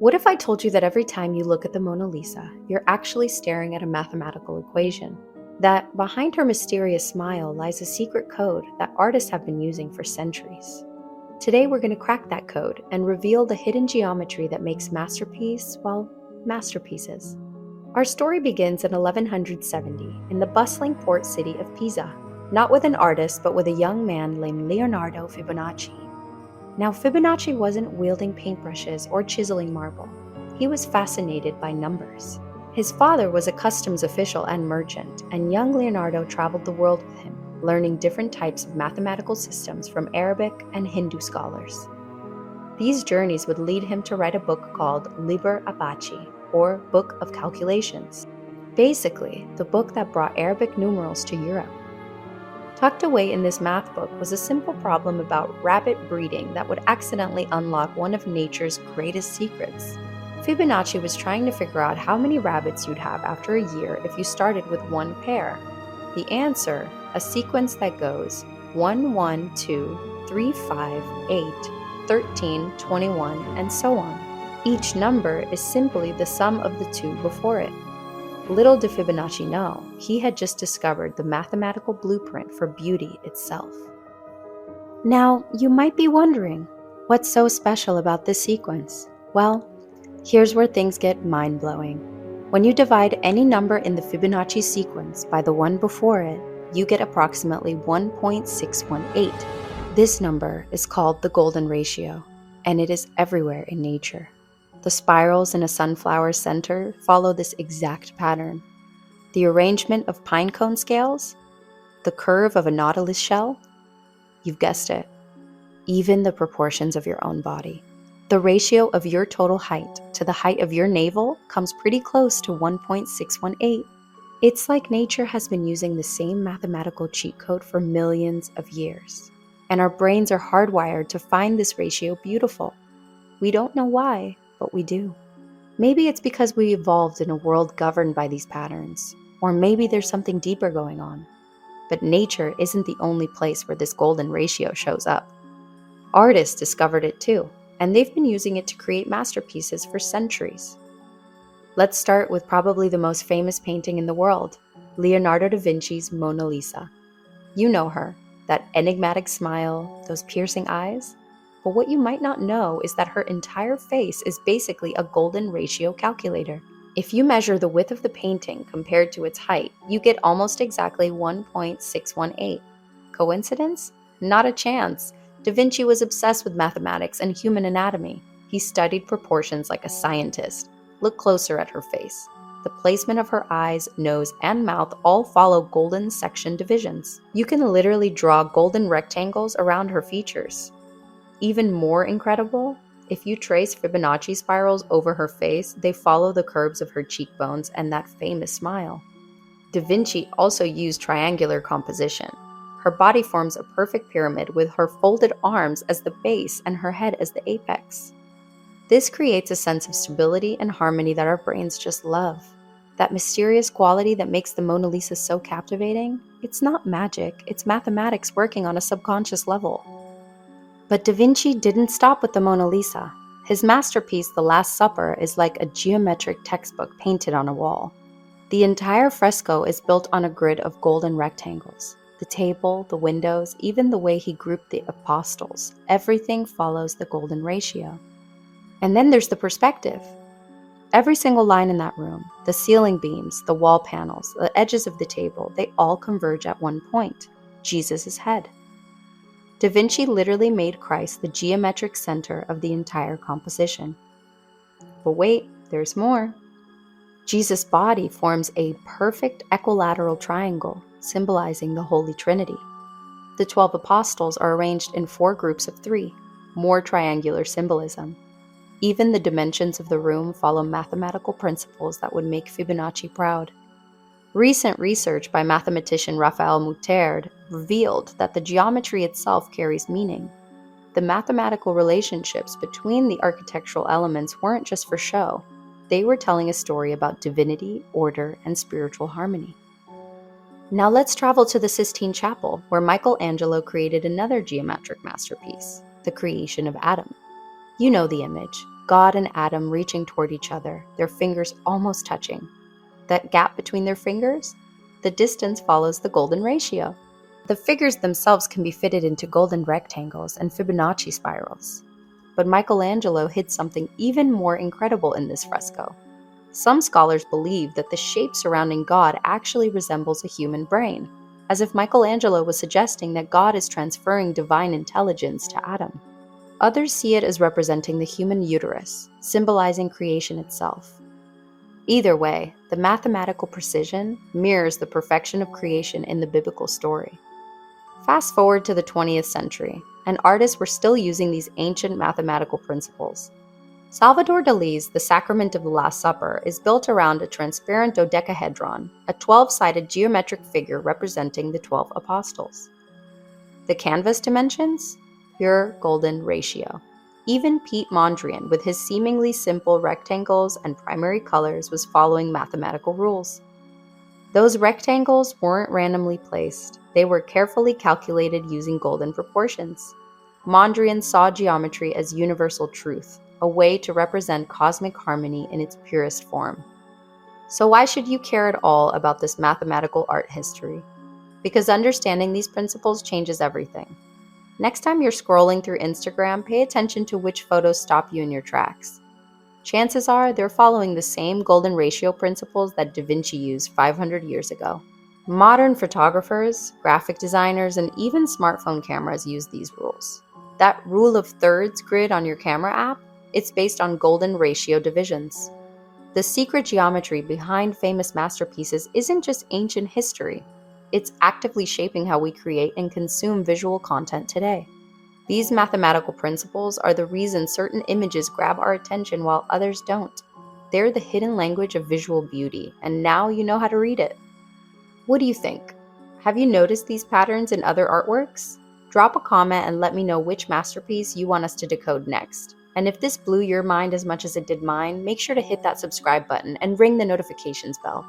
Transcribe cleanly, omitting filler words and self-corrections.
What if I told you that every time you look at the Mona Lisa, you're actually staring at a mathematical equation? That behind her mysterious smile lies a secret code that artists have been using for centuries. Today we're going to crack that code and reveal the hidden geometry that makes masterpieces. Our story begins in 1170 in the bustling port city of Pisa, not with an artist but with a young man named Leonardo Fibonacci. Now, Fibonacci wasn't wielding paintbrushes or chiseling marble. He was fascinated by numbers. His father was a customs official and merchant, and young Leonardo traveled the world with him, learning different types of mathematical systems from Arabic and Hindu scholars. These journeys would lead him to write a book called Liber Abaci, or Book of Calculations. Basically, the book that brought Arabic numerals to Europe. Tucked away in this math book was a simple problem about rabbit breeding that would accidentally unlock one of nature's greatest secrets. Fibonacci was trying to figure out how many rabbits you'd have after a year if you started with one pair. The answer, a sequence that goes 1, 1, 2, 3, 5, 8, 13, 21, and so on. Each number is simply the sum of the two before it. Little did Fibonacci know, he had just discovered the mathematical blueprint for beauty itself. Now, you might be wondering, what's so special about this sequence? Well, here's where things get mind-blowing. When you divide any number in the Fibonacci sequence by the one before it, you get approximately 1.618. This number is called the golden ratio, and it is everywhere in nature. The spirals in a sunflower center follow this exact pattern. The arrangement of pinecone scales, the curve of a nautilus shell, you've guessed it, even the proportions of your own body. The ratio of your total height to the height of your navel comes pretty close to 1.618. It's like nature has been using the same mathematical cheat code for millions of years, and our brains are hardwired to find this ratio beautiful. We don't know why, but we do. Maybe it's because we evolved in a world governed by these patterns, or maybe there's something deeper going on. But nature isn't the only place where this golden ratio shows up. Artists discovered it too, and they've been using it to create masterpieces for centuries. Let's start with probably the most famous painting in the world, Leonardo da Vinci's Mona Lisa. You know her, that enigmatic smile, those piercing eyes. But what you might not know is that her entire face is basically a golden ratio calculator. If you measure the width of the painting compared to its height, you get almost exactly 1.618. Coincidence? Not a chance. Da Vinci was obsessed with mathematics and human anatomy. He studied proportions like a scientist. Look closer at her face. The placement of her eyes, nose, and mouth all follow golden section divisions. You can literally draw golden rectangles around her features. Even more incredible, if you trace Fibonacci spirals over her face, they follow the curves of her cheekbones and that famous smile. Da Vinci also used triangular composition. Her body forms a perfect pyramid with her folded arms as the base and her head as the apex. This creates a sense of stability and harmony that our brains just love. That mysterious quality that makes the Mona Lisa so captivating, it's not magic, it's mathematics working on a subconscious level. But Da Vinci didn't stop with the Mona Lisa. His masterpiece, The Last Supper, is like a geometric textbook painted on a wall. The entire fresco is built on a grid of golden rectangles. The table, the windows, even the way he grouped the apostles, everything follows the golden ratio. And then there's the perspective. Every single line in that room, the ceiling beams, the wall panels, the edges of the table, they all converge at one point, Jesus' head. Da Vinci literally made Christ the geometric center of the entire composition. But wait, there's more. Jesus' body forms a perfect equilateral triangle, symbolizing the Holy Trinity. The 12 apostles are arranged in 4 groups of 3, more triangular symbolism. Even the dimensions of the room follow mathematical principles that would make Fibonacci proud. Recent research by mathematician Raphael Moutarde revealed that the geometry itself carries meaning. The mathematical relationships between the architectural elements weren't just for show. They were telling a story about divinity, order, and spiritual harmony. Now let's travel to the Sistine Chapel, where Michelangelo created another geometric masterpiece, the creation of Adam. You know the image, God and Adam reaching toward each other, their fingers almost touching. That gap between their fingers? The distance follows the golden ratio. The figures themselves can be fitted into golden rectangles and Fibonacci spirals. But Michelangelo hid something even more incredible in this fresco. Some scholars believe that the shape surrounding God actually resembles a human brain, as if Michelangelo was suggesting that God is transferring divine intelligence to Adam. Others see it as representing the human uterus, symbolizing creation itself. Either way, the mathematical precision mirrors the perfection of creation in the biblical story. Fast forward to the 20th century, and artists were still using these ancient mathematical principles. Salvador Dali's The Sacrament of the Last Supper is built around a transparent dodecahedron, a 12-sided geometric figure representing the 12 apostles. The canvas dimensions? Pure golden ratio. Even Pete Mondrian, with his seemingly simple rectangles and primary colors, was following mathematical rules. Those rectangles weren't randomly placed. They were carefully calculated using golden proportions. Mondrian saw geometry as universal truth, a way to represent cosmic harmony in its purest form. So why should you care at all about this mathematical art history? Because understanding these principles changes everything. Next time you're scrolling through Instagram, pay attention to which photos stop you in your tracks. Chances are they're following the same golden ratio principles that Da Vinci used 500 years ago. Modern photographers, graphic designers, and even smartphone cameras use these rules. That rule of thirds grid on your camera app? It's based on golden ratio divisions. The secret geometry behind famous masterpieces isn't just ancient history. It's actively shaping how we create and consume visual content today. These mathematical principles are the reason certain images grab our attention while others don't. They're the hidden language of visual beauty, and now you know how to read it. What do you think? Have you noticed these patterns in other artworks? Drop a comment and let me know which masterpiece you want us to decode next. And if this blew your mind as much as it did mine, make sure to hit that subscribe button and ring the notifications bell.